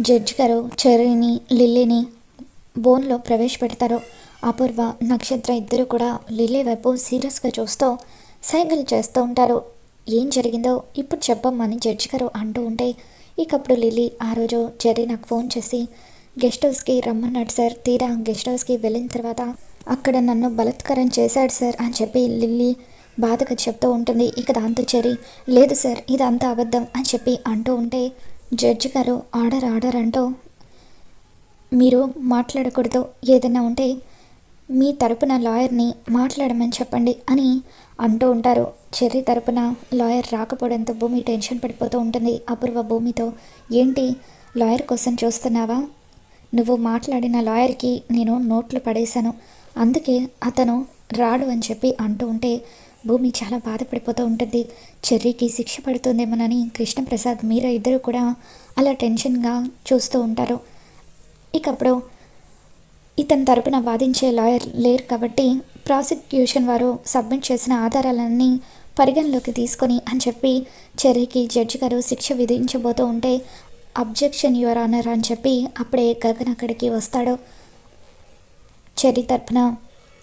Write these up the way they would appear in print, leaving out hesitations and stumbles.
Judge గారు చెర్రీని లిల్లీని బోన్లో ప్రవేశపెడతారు. అపూర్వ నక్షత్ర ఇద్దరు కూడా లిల్లీ వైపు సీరియస్గా చూస్తూ సైగలు చేస్తూ ఉంటారు. ఏం జరిగిందో ఇప్పుడు చెప్పమ్మని జడ్జి గారు అంటూ ఉంటే ఇకప్పుడు లిల్లీ ఆ రోజు చెర్రీ నాకు ఫోన్ చేసి గెస్ట్ హౌస్కి రమ్మన్నాడు సార్, తీరా గెస్ట్ హౌస్కి వెళ్ళిన తర్వాత అక్కడ నన్ను బలాత్కారం చేశాడు సార్ అని చెప్పి లిల్లీ బాధగా చెప్తూ ఉంటుంది. ఇక దాంతో చెర్రీ లేదు సార్ ఇదంతా అబద్ధం అని చెప్పి అంటూ ఉంటే జడ్జి గారు ఆర్డర్ అంటూ మీరు మాట్లాడకూడదు, ఏదైనా ఉంటే మీ తరపున లాయర్ని మాట్లాడమని చెప్పండి అని అంటూ ఉంటారు. చెర్రీ తరపున లాయర్ రాకపోవడంతో భూమి టెన్షన్ పడిపోతూ ఉంటుంది. అపూర్వ భూమితో ఏంటి లాయర్ కోసం చూస్తున్నావా, నువ్వు మాట్లాడిన లాయర్కి నేను నోట్లు పడేశాను, అందుకే అతను రాడు అని చెప్పి అంటూ ఉంటే భూమి చాలా బాధపడిపోతూ ఉంటుంది. చెర్రీకి శిక్ష పడుతుందేమోనని కృష్ణప్రసాద్ మీరా ఇద్దరు కూడా అలా టెన్షన్గా చూస్తూ ఉంటారు. ఇకప్పుడు ఇతని తరపున వాదించే లాయర్ లేరు కాబట్టి ప్రాసిక్యూషన్ వారు సబ్మిట్ చేసిన ఆధారాలన్నీ పరిగణలోకి తీసుకొని అని చెప్పి చెర్రీకి జడ్జి గారు శిక్ష విధించబోతూ ఉంటే అబ్జెక్షన్ యువర్ ఆనర్ అని చెప్పి అప్పుడే గగన్ అక్కడికి వస్తాడు. చెర్రీ తరపున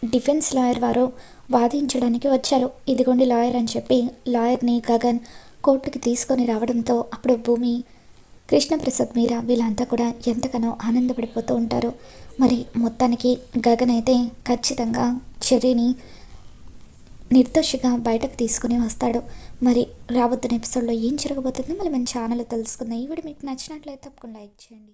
డిఫెన్స్ లాయర్ వారు వాదించడానికి వచ్చారు. ఇదిగోండి లాయర్ అని చెప్పి లాయర్ని గగన్ కోర్టుకి తీసుకొని రావడంతో అప్పుడు భూమి కృష్ణప్రసాద్ మీరా వీళ్ళంతా కూడా ఎంతగానో ఆనందపడిపోతూ ఉంటారు. మరి మొత్తానికి గగన్ అయితే ఖచ్చితంగా చెర్రీని నిర్దోషిగా బయటకు తీసుకుని వస్తాడు. మరి రాబోతున్న ఎపిసోడ్లో ఏం జరగబోతుందో మళ్ళీ మన ఛానల్లో తెలుసుకుందాం. ఈ వీడియో మీకు నచ్చినట్లయితే తప్పకుండా లైక్ చేయండి.